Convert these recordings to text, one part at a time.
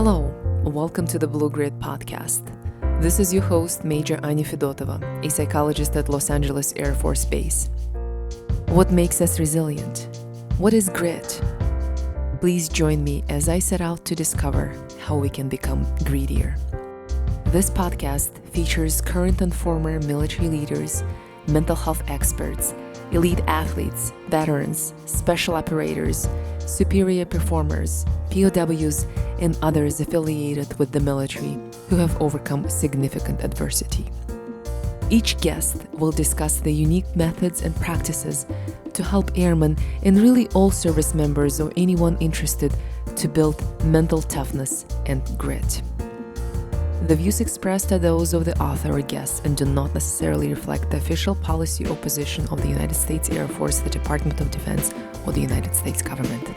Hello, welcome to the Blue Grid podcast. This is your host, Major Anya Fedotova, a psychologist at Los Angeles Air Force Base. What makes us resilient? What is grit? Please join me as I set out to discover how we can become greedier. This podcast features current and former military leaders, mental health experts, elite athletes, veterans, special operators, superior performers, POWs, and others affiliated with the military who have overcome significant adversity. Each guest will discuss the unique methods and practices to help airmen and really all service members or anyone interested to build mental toughness and grit. The views expressed are those of the author or guest and do not necessarily reflect the official policy or position of the United States Air Force, the Department of Defense, or the United States government.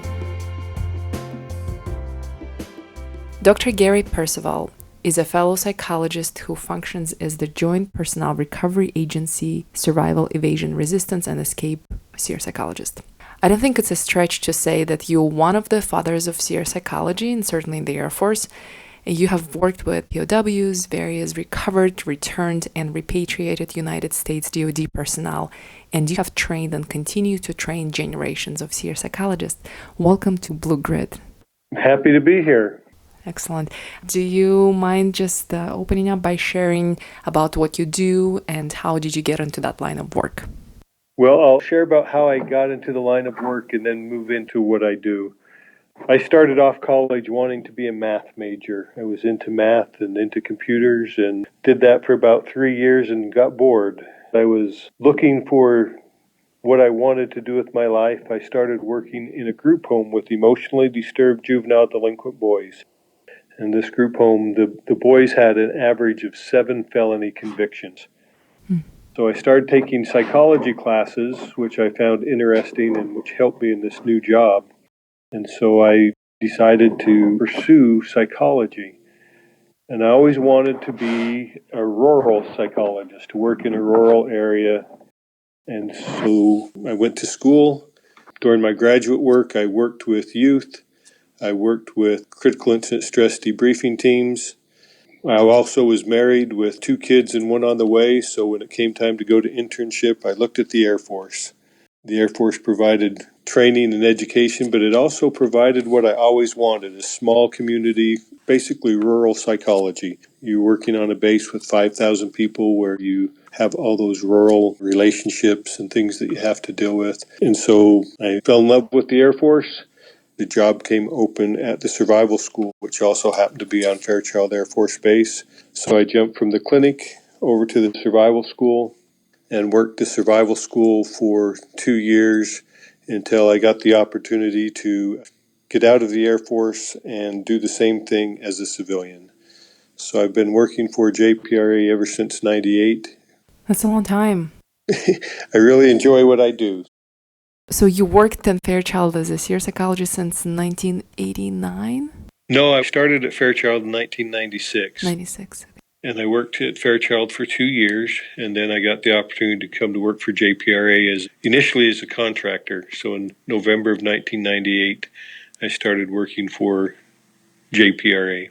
Dr. Gary Percival is a fellow psychologist who functions as the Joint Personnel Recovery Agency Survival, Evasion, Resistance, and Escape SERE psychologist. I don't think it's a stretch to say that you're one of the fathers of SERE psychology, and certainly in the Air Force. You have worked with POWs, various recovered, returned, and repatriated United States DoD personnel, and you have trained and continue to train generations of SERE psychologists. Welcome to Blue Grid. Happy to be here. Excellent. Do you mind just opening up by sharing about what you do and how did you get into that line of work? Well, I'll share about how I got into the line of work and then move into what I do. I started off college wanting to be a math major. I was into math and into computers and did that for about 3 years and got bored. I was looking for what I wanted to do with my life. I started working in a group home with emotionally disturbed juvenile delinquent boys. In this group home, the boys had an average of 7 felony convictions. So I started taking psychology classes, which I found interesting and which helped me in this new job. And so I decided to pursue psychology. And I always wanted to be a rural psychologist, to work in a rural area. And so I went to school. During my graduate work, I worked with youth. I worked with critical incident stress debriefing teams. I also was married with 2 kids and one on the way, so when it came time to go to internship, I looked at the Air Force. The Air Force provided training and education, but it also provided what I always wanted, a small community, basically rural psychology. You're working on a base with 5,000 people where you have all those rural relationships and things that you have to deal with. And so I fell in love with the Air Force. The job came open at the survival school, which also happened to be on Fairchild Air Force Base. So I jumped from the clinic over to the survival school and worked the survival school for 2 years until I got the opportunity to get out of the Air Force and do the same thing as a civilian. So I've been working for JPRA ever since '98. That's a long time. I really enjoy what I do. So you worked in Fairchild as a SERE psychologist since 1989? No, I started at Fairchild in 1996. 96. And I worked at Fairchild for 2 years, and then I got the opportunity to come to work for JPRA initially as a contractor. So in November of 1998, I started working for JPRA.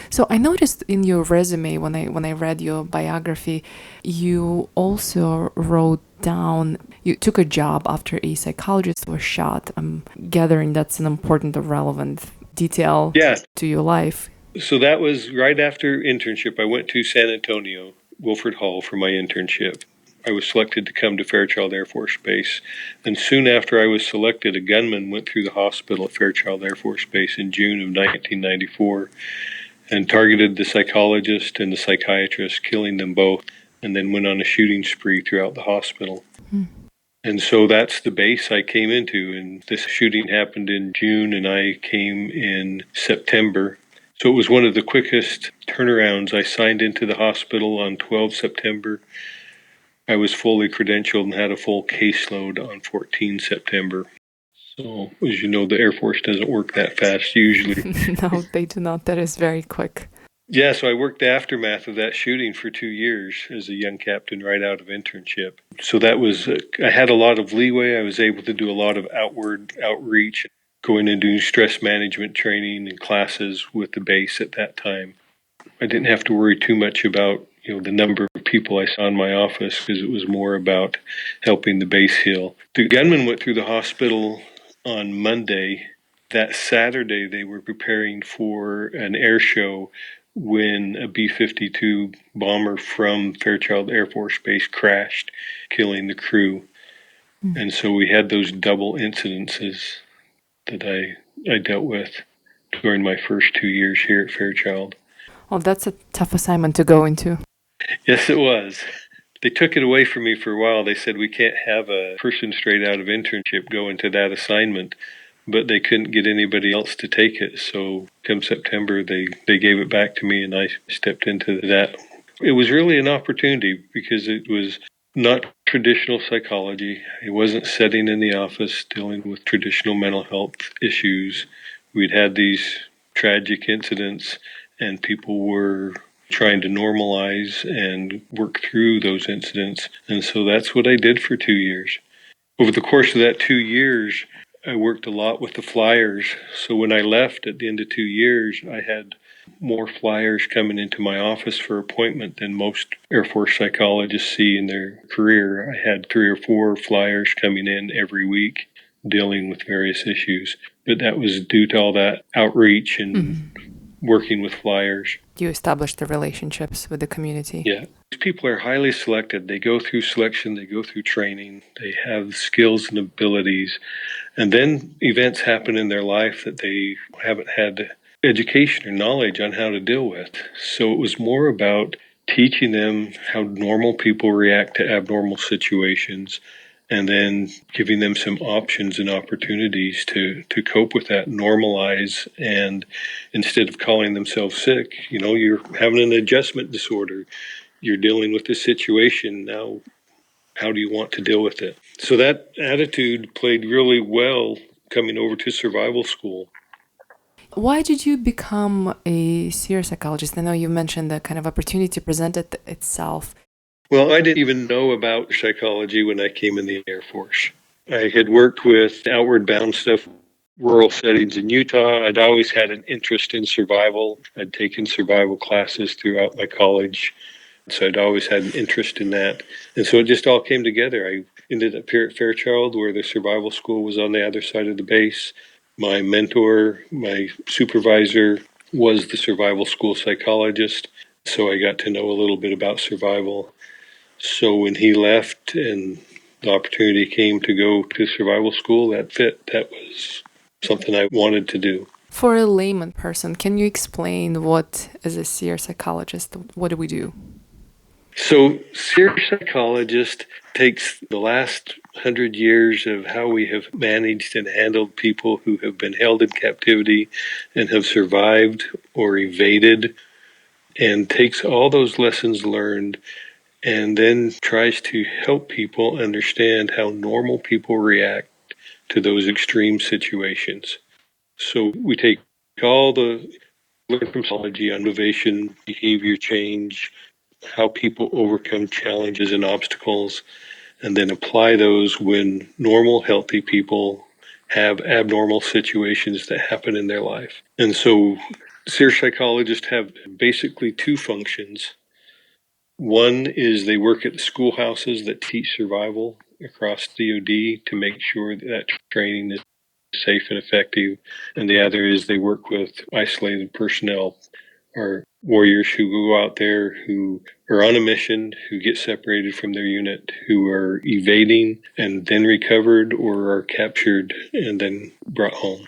So I noticed in your resume when I read your biography, you also wrote down you took a job after a psychologist was shot. I'm gathering that's an important or relevant detail to your life. So that was right after internship. I went to San Antonio, Wilford Hall, for my internship. I was selected to come to Fairchild Air Force Base. And soon after I was selected, a gunman went through the hospital at Fairchild Air Force Base in June of 1994 and targeted the psychologist and the psychiatrist, killing them both, and then went on a shooting spree throughout the hospital. And so that's the base I came into. And this shooting happened in June, and I came in September. So it was one of the quickest turnarounds. I signed into the hospital on 12 September. I was fully credentialed and had a full caseload on 14 September. So, as you know, the Air Force doesn't work that fast usually. No, they do not. That is very quick. Yeah, so I worked the aftermath of that shooting for 2 years as a young captain right out of internship. So that was, I had a lot of leeway. I was able to do a lot of outward outreach. going and doing stress management training and classes with the base at that time. I didn't have to worry too much about the number of people I saw in my office, because it was more about helping the base heal. The gunman went through the hospital on Monday. That Saturday, they were preparing for an air show when a B-52 bomber from Fairchild Air Force Base crashed, killing the crew. And so we had those double incidences that I dealt with during my first 2 years here at Fairchild. Well, that's a tough assignment to go into. Yes, it was. They took it away from me for a while. They said we can't have a person straight out of internship go into that assignment, but they couldn't get anybody else to take it. So come September, they gave it back to me, and I stepped into that. It was really an opportunity because it was not traditional psychology. It wasn't sitting in the office dealing with traditional mental health issues. We'd had these tragic incidents, and people were trying to normalize and work through those incidents. And so that's what I did for 2 years. Over the course of that 2 years, I worked a lot with the flyers. So when I left at the end of 2 years, I had more flyers coming into my office for appointment than most Air Force psychologists see in their career. I had 3 or 4 flyers coming in every week dealing with various issues. But that was due to all that outreach and working with flyers. You established the relationships with the community. Yeah. These people are highly selected. They go through selection, they go through training, they have skills and abilities, and then events happen in their life that they haven't had education or knowledge on how to deal with. So it was more about teaching them how normal people react to abnormal situations, and then giving them some options and opportunities to cope with that, normalize, and instead of calling themselves sick, you're having an adjustment disorder. You're dealing with this situation now. How do you want to deal with it? So that attitude played really well coming over to survival school. Why did you become a SERE psychologist? I know you mentioned the kind of opportunity presented itself. Well, I didn't even know about psychology when I came in the Air Force. I had worked with outward bound stuff, rural settings in Utah. I'd always had an interest in survival. I'd taken survival classes throughout my college. So I'd always had an interest in that. And so it just all came together. I ended up here at Fairchild, where the survival school was on the other side of the base. My mentor, my supervisor, was the survival school psychologist. So I got to know a little bit about survival. So when he left and the opportunity came to go to survival school, that fit. That was something I wanted to do. For a layman person, can you explain what is a SERE psychologist? What do we do? So SERE psychologist takes the last 100 years of how we have managed and handled people who have been held in captivity and have survived or evaded, and takes all those lessons learned and then tries to help people understand how normal people react to those extreme situations. So we take all the learn from psychology on motivation, behavior change, how people overcome challenges and obstacles, and then apply those when normal, healthy people have abnormal situations that happen in their life. And so SERE psychologists have basically 2 functions. One is they work at the schoolhouses that teach survival across DoD to make sure that training is safe and effective. And the other is they work with isolated personnel, or warriors who go out there who are on a mission, who get separated from their unit, who are evading and then recovered, or are captured and then brought home.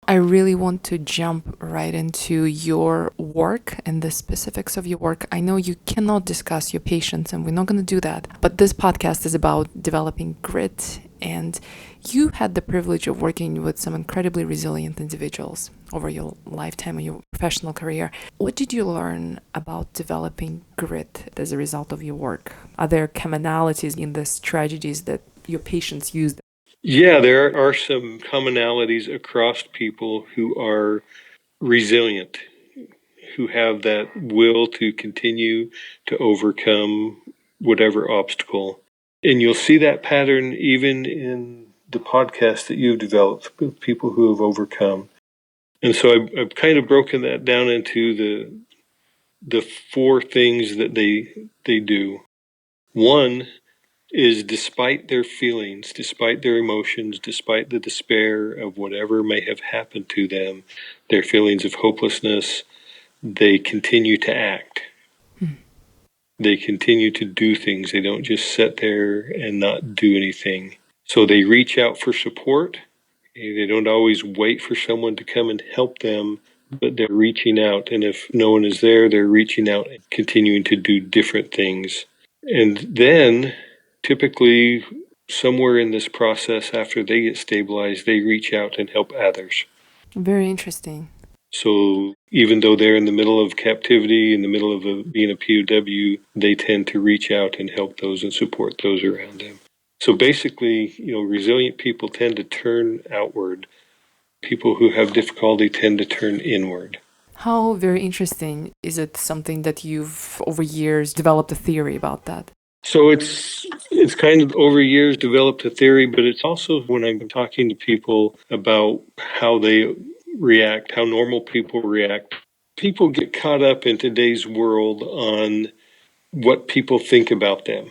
I really want to jump right into your work and the specifics of your work. I know you cannot discuss your patients, and we're not going to do that. But this podcast is about developing grit, and you had the privilege of working with some incredibly resilient individuals over your lifetime and your professional career. What did you learn about developing grit as a result of your work? Are there commonalities in the strategies that your patients used? Yeah, there are some commonalities across people who are resilient, who have that will to continue to overcome whatever obstacle. And you'll see that pattern even in the podcast that you've developed with people who have overcome. And so I've kind of broken that down into the four things that they do. One is, despite their feelings, despite their emotions, despite the despair of whatever may have happened to them, their feelings of hopelessness, they continue to act. They continue to do things. They don't just sit there and not do anything. So they reach out for support. They don't always wait for someone to come and help them, but they're reaching out. And if no one is there, they're reaching out and continuing to do different things. And then typically somewhere in this process, after they get stabilized, they reach out and help others. Very interesting. So even though they're in the middle of captivity, in the middle of being a POW, they tend to reach out and help those and support those around them. So basically, resilient people tend to turn outward. People who have difficulty tend to turn inward. How very interesting. Is it something that you've over years developed a theory about that? So it's kind of over years developed a theory, but it's also when I'm talking to people about how they react, how normal people react. People get caught up in today's world on what people think about them.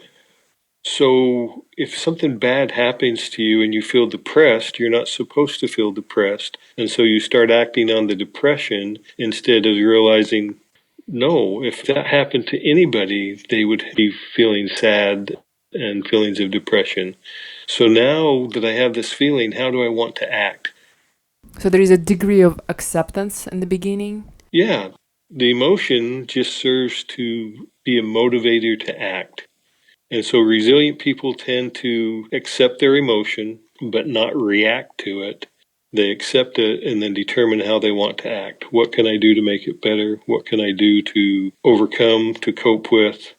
So if something bad happens to you and you feel depressed, you're not supposed to feel depressed. And so you start acting on the depression instead of realizing, no, if that happened to anybody, they would be feeling sad and feelings of depression. So now that I have this feeling, how do I want to act? So there is a degree of acceptance in the beginning? Yeah, the emotion just serves to be a motivator to act. And so resilient people tend to accept their emotion, but not react to it. They accept it and then determine how they want to act. What can I do to make it better? What can I do to overcome, to cope with?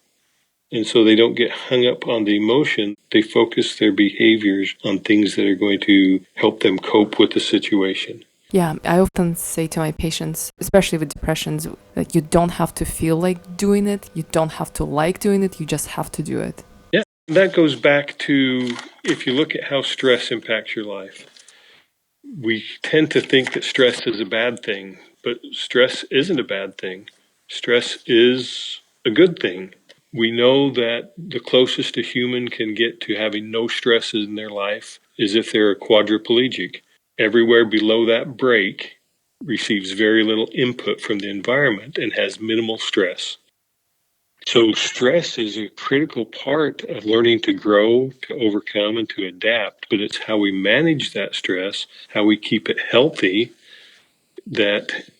And so they don't get hung up on the emotion. They focus their behaviors on things that are going to help them cope with the situation. Yeah, I often say to my patients, especially with depressions, that you don't have to feel like doing it. You don't have to like doing it. You just have to do it. Yeah, that goes back to, if you look at how stress impacts your life, we tend to think that stress is a bad thing, but stress isn't a bad thing. Stress is a good thing. We know that the closest a human can get to having no stresses in their life is if they're a quadriplegic. Everywhere below that break receives very little input from the environment and has minimal stress. So stress is a critical part of learning to grow, to overcome, and to adapt. But it's how we manage that stress, how we keep it healthy, that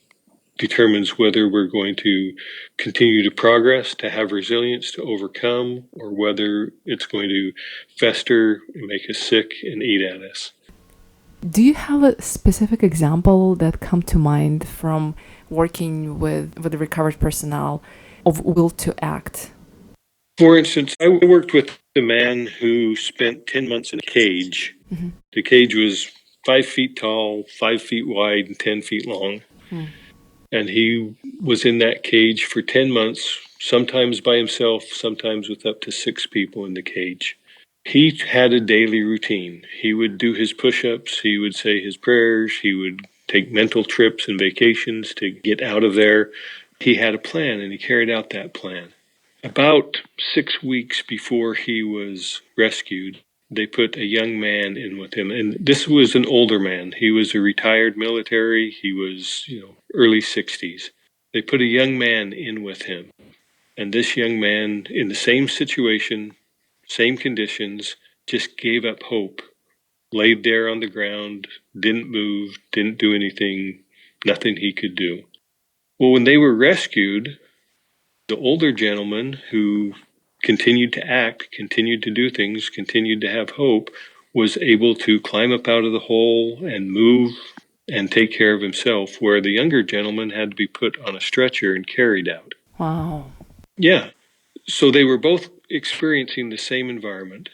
determines whether we're going to continue to progress, to have resilience, to overcome, or whether it's going to fester and make us sick and eat at us. Do you have a specific example that come to mind from working with the recovered personnel of will to act? For instance, I worked with a man who spent 10 months in a cage. Mm-hmm. The cage was 5 feet tall, 5 feet wide, and 10 feet long. And he was in that cage for 10 months, sometimes by himself, sometimes with up to 6 people in the cage. He had a daily routine. He would do his push-ups, he would say his prayers, he would take mental trips and vacations to get out of there. He had a plan, and he carried out that plan. About 6 weeks before he was rescued, they put a young man in with him. And this was an older man. He was a retired military. He was, early 60s. They put a young man in with him. And this young man, in the same situation, same conditions, just gave up hope, laid there on the ground, didn't move, didn't do anything, nothing he could do. Well, when they were rescued, the older gentleman who continued to act, continued to do things, continued to have hope, was able to climb up out of the hole and move and take care of himself, where the younger gentleman had to be put on a stretcher and carried out. Wow. Yeah. So they were both experiencing the same environment.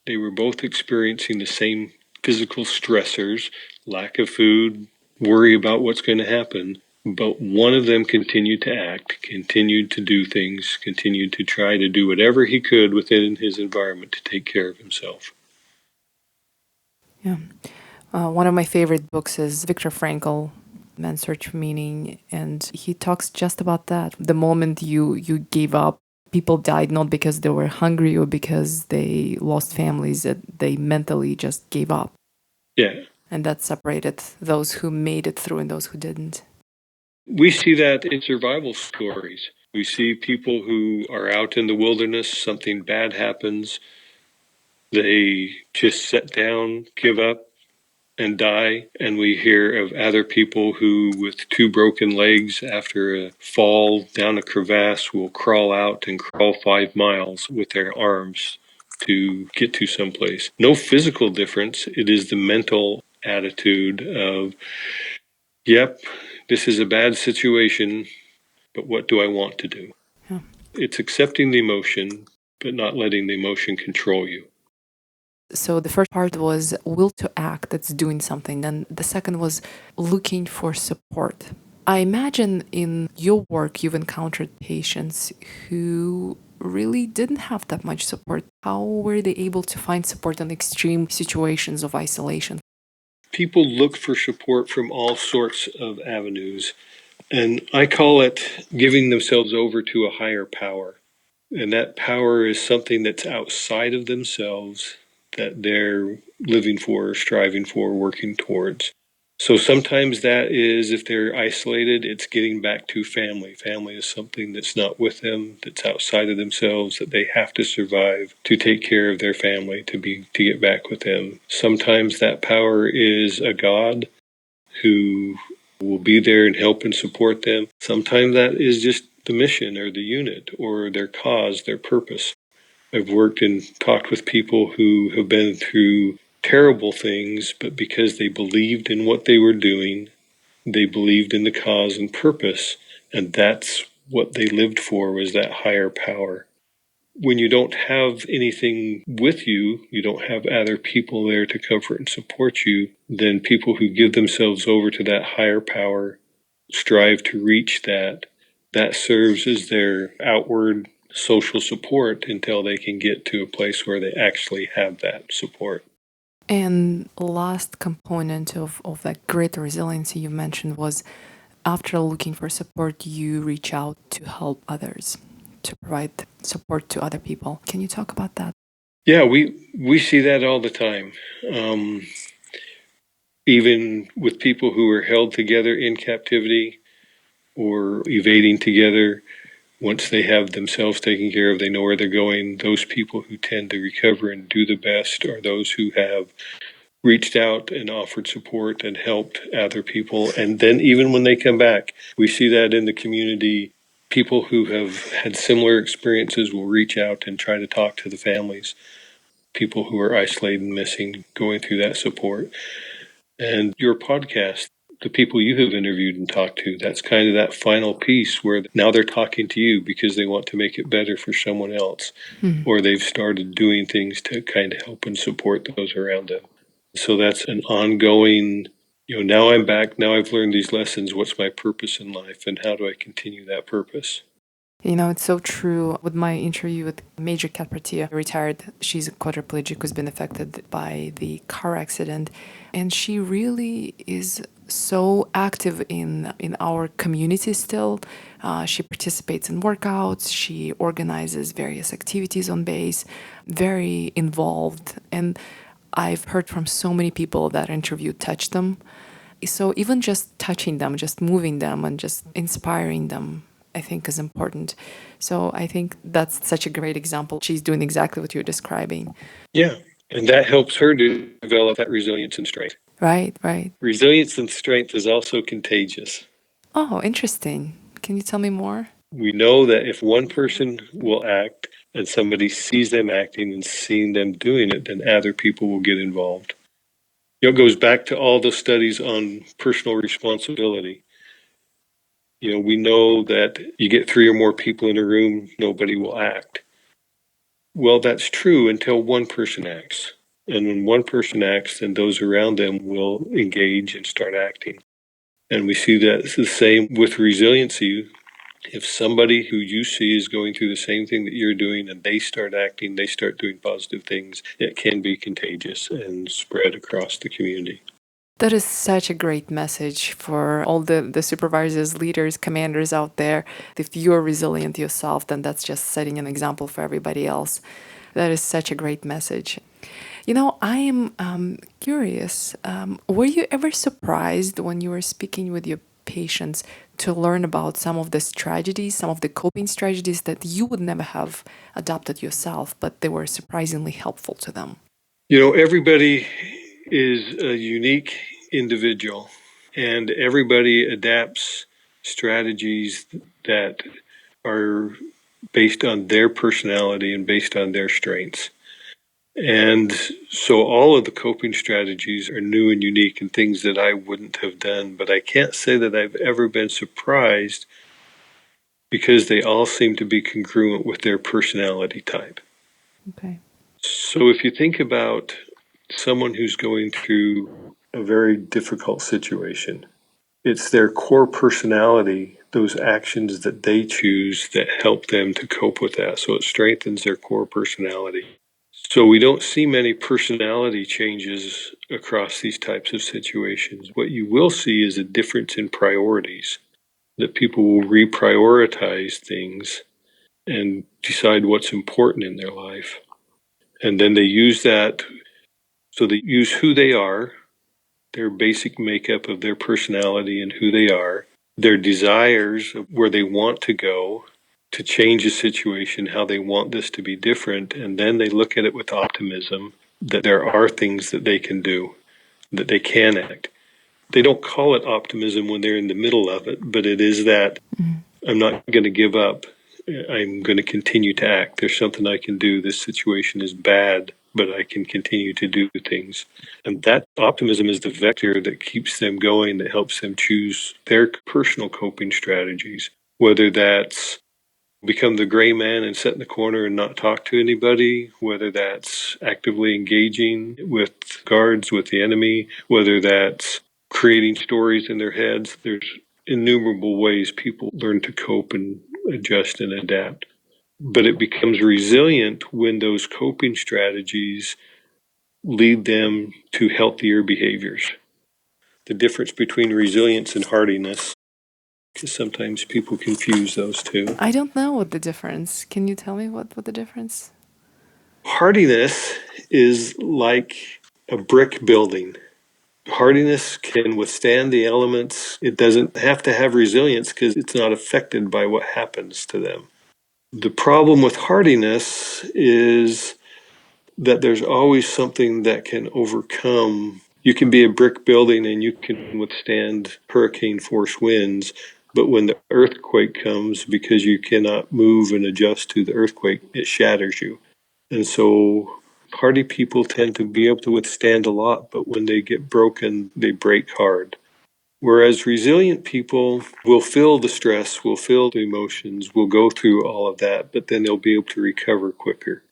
They were both experiencing the same physical stressors, lack of food, worry about what's going to happen. But one of them continued to act, continued to do things, continued to try to do whatever he could within his environment to take care of himself. Yeah. One of my favorite books is Viktor Frankl, Man's Search for Meaning, and he talks just about that. The moment you gave up, people died not because they were hungry or because they lost families, that they mentally just gave up. Yeah. And that separated those who made it through and those who didn't. We see that in survival stories. We see people who are out in the wilderness, something bad happens, they just sit down, give up, and die. And we hear of other people who, with two broken legs after a fall down a crevasse, will crawl out and crawl 5 miles with their arms to get to someplace. No physical difference. It is the mental attitude of, yep, this is a bad situation, but what do I want to do? Yeah. It's accepting the emotion, but not letting the emotion control you. So the first part was will to act, that's doing something. Then the second was looking for support. I imagine in your work you've encountered patients who really didn't have that much support. How were they able to find support in extreme situations of isolation? People look for support from all sorts of avenues, and I call it giving themselves over to a higher power. And that power is something that's outside of themselves that they're living for, striving for, working towards. So sometimes that is, if they're isolated, it's getting back to family. Family is something that's not with them, that's outside of themselves, that they have to survive to take care of their family, to get back with them. Sometimes that power is a God who will be there and help and support them. Sometimes that is just the mission or the unit or their cause, their purpose. I've worked and talked with people who have been through terrible things, but because they believed in what they were doing, they believed in the cause and purpose, and that's what they lived for, was that higher power. When you don't have anything with you, you don't have other people there to comfort and support you, then people who give themselves over to that higher power strive to reach that. That serves as their outward social support until they can get to a place where they actually have that support. And last component of that great resiliency you mentioned was after looking for support, you reach out to help others, to provide support to other people. Can you talk about that? Yeah, we see that all the time. Even with people who are held together in captivity or evading together, once they have themselves taken care of, they know where they're going. Those people who tend to recover and do the best are those who have reached out and offered support and helped other people. And then even when they come back, we see that in the community. People who have had similar experiences will reach out and try to talk to the families, people who are isolated and missing, going through that support. And your podcast, the people you have interviewed and talked to, that's kind of that final piece where now they're talking to you because they want to make it better for someone else, or they've started doing things to kind of help and support those around them. So that's an ongoing, now I'm back, now I've learned these lessons. What's my purpose in life, and how do I continue that purpose? You know, it's so true. With my interview with Major Capratia, retired, she's a quadriplegic who's been affected by the car accident. And she really is so active in our community still. She participates in workouts. She organizes various activities on base, very involved. And I've heard from so many people that interview touched them. So even just touching them, just moving them and just inspiring them, I think is important. So I think that's such a great example. She's doing exactly what you're describing. Yeah. And that helps her to develop that resilience and strength. Right, right. Resilience and strength is also contagious. Oh, interesting. Can you tell me more? We know that if one person will act and somebody sees them acting and seeing them doing it, then other people will get involved. It goes back to all the studies on personal responsibility. We know that you get 3 or more people in a room, nobody will act. Well, that's true until one person acts. And when one person acts, then those around them will engage and start acting. And we see that it's the same with resiliency. If somebody who you see is going through the same thing that you're doing and they start acting, they start doing positive things, it can be contagious and spread across the community. That is such a great message for all the supervisors, leaders, commanders out there. If you're resilient yourself, then that's just setting an example for everybody else. That is such a great message. You know, I am curious. Were you ever surprised when you were speaking with your patients to learn about some of the strategies, some of the coping strategies that you would never have adopted yourself, but they were surprisingly helpful to them? You know, everybody is a unique individual, and everybody adapts strategies that are based on their personality and based on their strengths. And so all of the coping strategies are new and unique and things that I wouldn't have done, but I can't say that I've ever been surprised because they all seem to be congruent with their personality type. Okay. So if you think about someone who's going through a very difficult situation, it's their core personality, those actions that they choose that help them to cope with that. So it strengthens their core personality. So we don't see many personality changes across these types of situations. What you will see is a difference in priorities, that people will reprioritize things and decide what's important in their life. And then they use that, so they use who they are, their basic makeup of their personality and who they are, their desires of where they want to go to change a situation, how they want this to be different, and then they look at it with optimism that there are things that they can do, that they can act. They don't call it optimism when they're in the middle of it, but it is that I'm not going to give up. I'm going to continue to act. There's something I can do. This situation is bad, but I can continue to do things. And that optimism is the vector that keeps them going, that helps them choose their personal coping strategies, whether that's become the gray man and sit in the corner and not talk to anybody, whether that's actively engaging with guards, with the enemy, whether that's creating stories in their heads. There's innumerable ways people learn to cope and adjust and adapt. But it becomes resilient when those coping strategies lead them to healthier behaviors. The difference between resilience and hardiness, because sometimes people confuse those two. I don't know what the difference. Can you tell me what the difference? Hardiness is like a brick building. Hardiness can withstand the elements. It doesn't have to have resilience because it's not affected by what happens to them. The problem with hardiness is that there's always something that can overcome. You can be a brick building and you can withstand hurricane force winds, but when the earthquake comes, because you cannot move and adjust to the earthquake, it shatters you. And so hardy people tend to be able to withstand a lot, but when they get broken, they break hard. Whereas resilient people will feel the stress, will feel the emotions, will go through all of that, but then they'll be able to recover quicker.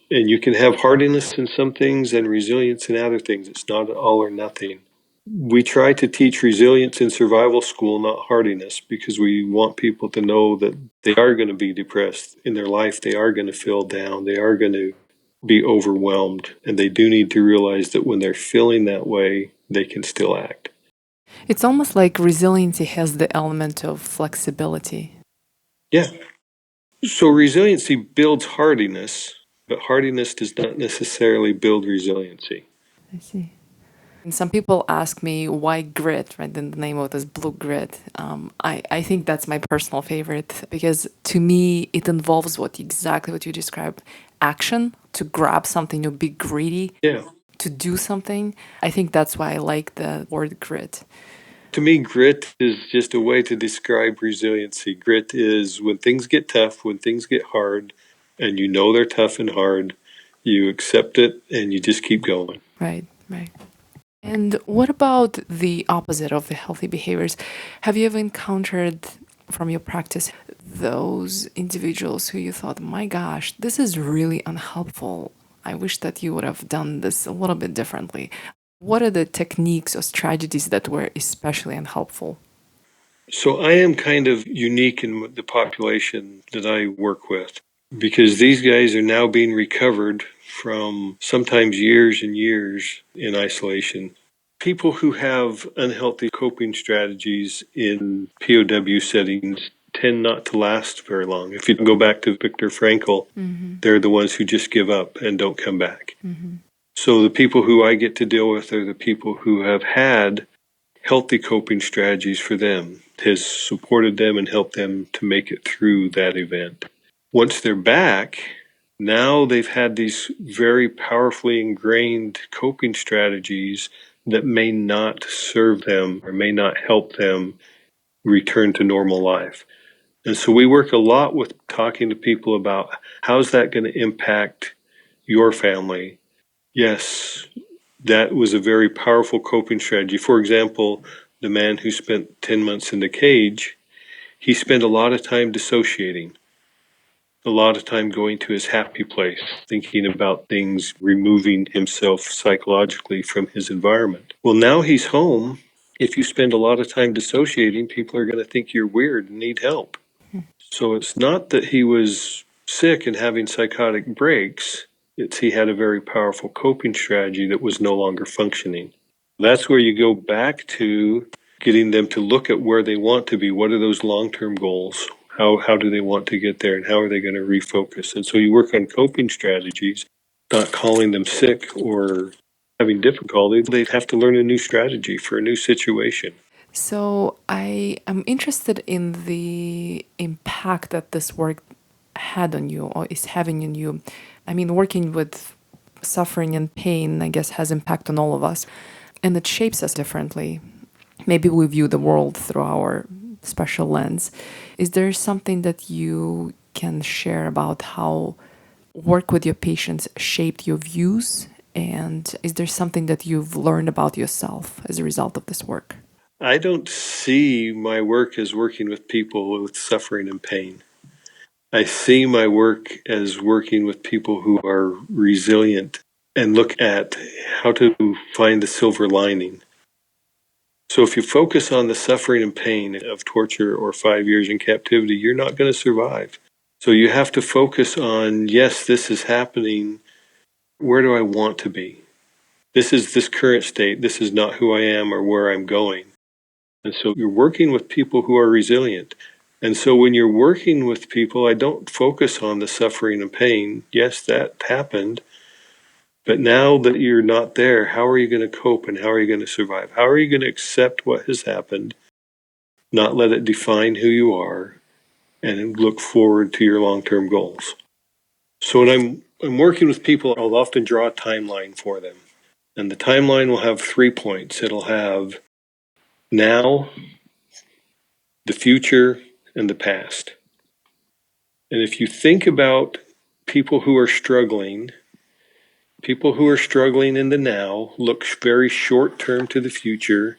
And you can have hardiness in some things and resilience in other things. It's not all or nothing. We try to teach resilience in survival school, not hardiness, because we want people to know that they are going to be depressed in their life. They are going to feel down. They are going to be overwhelmed. And they do need to realize that when they're feeling that way, they can still act. It's almost like resiliency has the element of flexibility. Yeah. So resiliency builds hardiness, but hardiness does not necessarily build resiliency. I see. And some people ask me why grit, right? Then the name of this blue grit. I think that's my personal favorite because to me it involves exactly what you described: action, to grab something, be greedy, Yeah. to do something. I think that's why I like the word grit. To me, grit is just a way to describe resiliency. Grit is when things get tough, when things get hard, and you know they're tough and hard, you accept it and you just keep going. Right, right. And what about the opposite of the healthy behaviors? Have you ever encountered from your practice those individuals who you thought, my gosh, this is really unhelpful? I wish that you would have done this a little bit differently. What are the techniques or strategies that were especially unhelpful? So I am kind of unique in the population that I work with because these guys are now being recovered from sometimes years and years in isolation. People who have unhealthy coping strategies in POW settings tend not to last very long. If you go back to Viktor Frankl, they're the ones who just give up and don't come back. So the people who I get to deal with are the people who have had healthy coping strategies for them, has supported them and helped them to make it through that event. Once they're back, now they've had these very powerfully ingrained coping strategies that may not serve them or may not help them return to normal life. And so we work a lot with talking to people about how's that going to impact your family. Yes, that was a very powerful coping strategy. For example, the man who spent 10 months in the cage, he spent a lot of time dissociating, a lot of time going to his happy place, thinking about things, removing himself psychologically from his environment. Well, now he's home. If you spend a lot of time dissociating, people are going to think you're weird and need help. So it's not that he was sick and having psychotic breaks. It's he had a very powerful coping strategy that was no longer functioning. That's where you go back to getting them to look at where they want to be. What are those long-term goals? How do they want to get there, and how are they going to refocus? And so you work on coping strategies, not calling them sick or having difficulty. They have to learn a new strategy for a new situation. So I am interested in the impact that this work had on you or is having on you. I mean, working with suffering and pain, I guess, has impact on all of us, and it shapes us differently. Maybe we view the world through our special lens. Is there something that you can share about how work with your patients shaped your views? And is there something that you've learned about yourself as a result of this work? I don't see my work as working with people with suffering and pain. I see my work as working with people who are resilient and look at how to find the silver lining. So if you focus on the suffering and pain of torture or 5 years in captivity, you're not going to survive. So you have to focus on, yes, this is happening. Where do I want to be? This is this current state. This is not who I am or where I'm going. And so you're working with people who are resilient. And so when you're working with people, I don't focus on the suffering and pain. Yes, that happened. But now that you're not there, how are you going to cope and how are you going to survive? How are you going to accept what has happened, not let it define who you are, and look forward to your long-term goals? So when I'm working with people, I'll often draw a timeline for them. And the timeline will have 3 points. It'll have now, the future, and the past. And if you think about people who are struggling in the now look very short term to the future,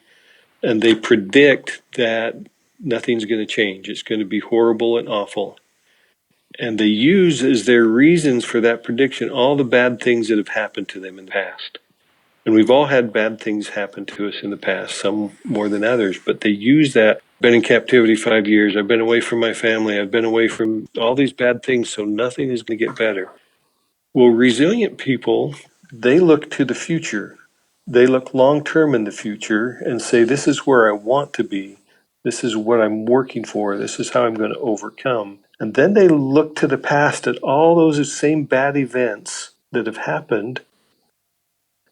and they predict that nothing's going to change. It's going to be horrible and awful. And they use as their reasons for that prediction all the bad things that have happened to them in the past. And we've all had bad things happen to us in the past, some more than others, but they use that. I've been in captivity 5 years. I've been away from my family. I've been away from all these bad things, so nothing is going to get better. Well, resilient people, they look to the future. They look long term in the future and say, this is where I want to be. This is what I'm working for. This is how I'm going to overcome. And then they look to the past at all those same bad events that have happened.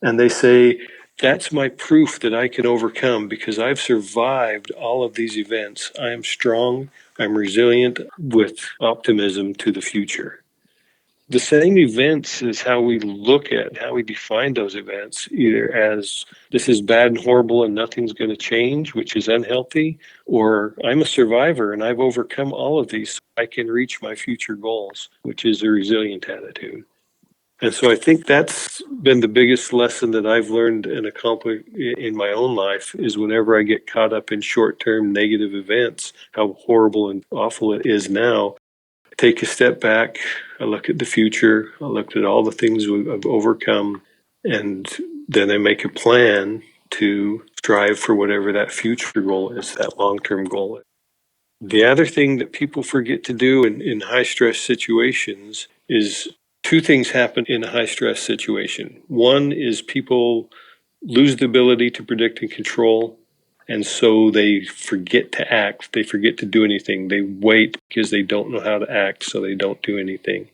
And they say, that's my proof that I can overcome because I've survived all of these events. I am strong. I'm resilient with optimism to the future. The same events is how we look at, how we define those events, either as this is bad and horrible and nothing's going to change, which is unhealthy, or I'm a survivor and I've overcome all of these. So I can reach my future goals, which is a resilient attitude. And so I think that's been the biggest lesson that I've learned and accomplished in my own life is whenever I get caught up in short-term negative events, how horrible and awful it is now, I take a step back, I look at the future, I look at all the things I've overcome, and then I make a plan to strive for whatever that future goal is, that long-term goal is. The other thing that people forget to do in high-stress situations is two things happen in a high-stress situation. One is people lose the ability to predict and control, and so they forget to act. They forget to do anything. They wait because they don't know how to act, so they don't do anything.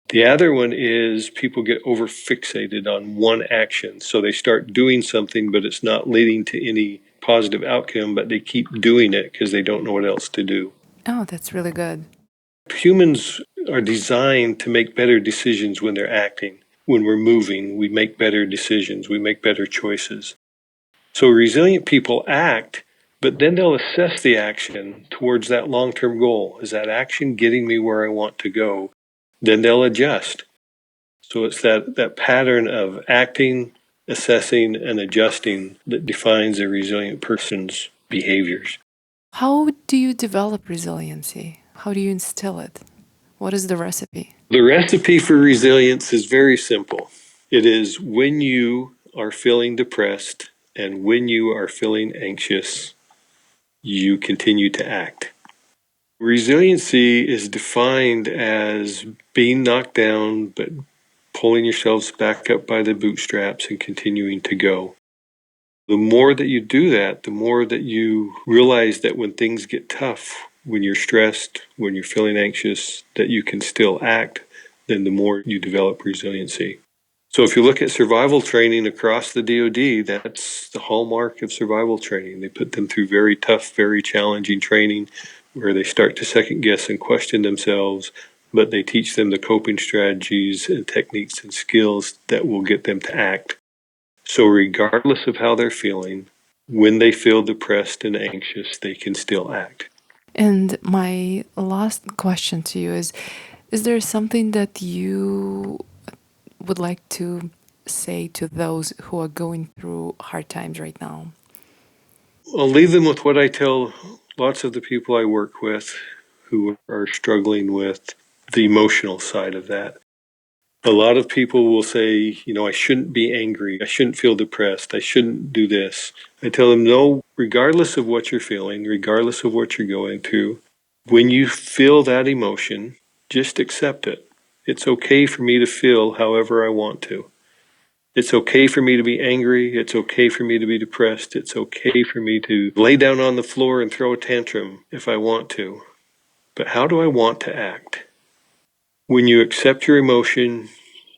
The other one is people get over fixated on one action. So they start doing something, but it's not leading to any positive outcome, but they keep doing it because they don't know what else to do. Oh, that's really good. Humans are designed to make better decisions when they're acting. When we're moving, we make better decisions. We make better choices. So resilient people act, but then they'll assess the action towards that long-term goal. Is that action getting me where I want to go? Then they'll adjust. So it's that pattern of acting, assessing, and adjusting that defines a resilient person's behaviors. How do you develop resiliency? How do you instill it? What is the recipe? The recipe for resilience is very simple. It is when you are feeling depressed and when you are feeling anxious, you continue to act. Resiliency is defined as being knocked down, but pulling yourselves back up by the bootstraps and continuing to go. The more that you do that, the more that you realize that when things get tough, when you're stressed, when you're feeling anxious, that you can still act, then the more you develop resiliency. So if you look at survival training across the DoD, that's the hallmark of survival training. They put them through very tough, very challenging training where they start to second guess and question themselves, but they teach them the coping strategies and techniques and skills that will get them to act. So regardless of how they're feeling, when they feel depressed and anxious, they can still act. And my last question to you is there something that you would like to say to those who are going through hard times right now? I'll leave them with what I tell lots of the people I work with who are struggling with the emotional side of that. A lot of people will say, I shouldn't be angry. I shouldn't feel depressed. I shouldn't do this. I tell them, no, regardless of what you're feeling, regardless of what you're going through, when you feel that emotion, just accept it. It's okay for me to feel however I want to. It's okay for me to be angry. It's okay for me to be depressed. It's okay for me to lay down on the floor and throw a tantrum if I want to. But how do I want to act? When you accept your emotion,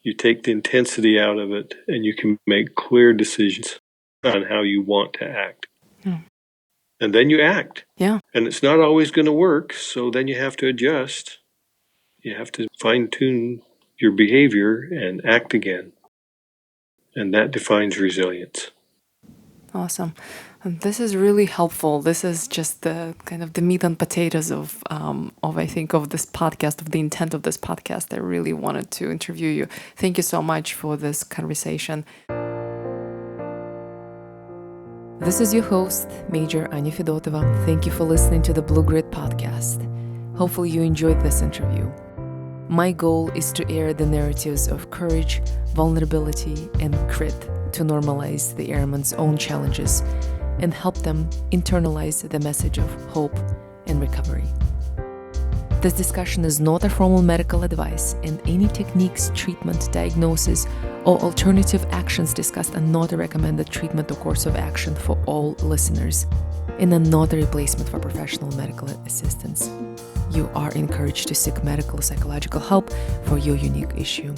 you take the intensity out of it, and you can make clear decisions on how you want to act. And then you act. Yeah. And it's not always going to work, so then you have to adjust. You have to fine-tune your behavior and act again. And that defines resilience. Awesome. And this is really helpful. This is just the kind of the meat and potatoes of I think of this podcast, of the intent of this podcast. I really wanted to interview you. Thank you so much for this conversation. This is your host, Major Anya Fedotova. Thank you for listening to the Blue Grid podcast. Hopefully you enjoyed this interview. My goal is to air the narratives of courage, vulnerability, and grit to normalize the Airmen's own challenges and help them internalize the message of hope and recovery. This discussion is not a formal medical advice, and any techniques, treatment, diagnosis, or alternative actions discussed are not a recommended treatment or course of action for all listeners, and are not a replacement for professional medical assistance. You are encouraged to seek medical or psychological help for your unique issue.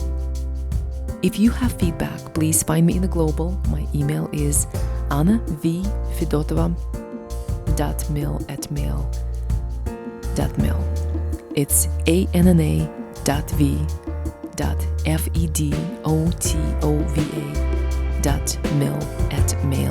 If you have feedback, please find me in the global. My email is anna.v.fedotova.mail@mail.mil. It's anna.v.fedotova.mil@mail.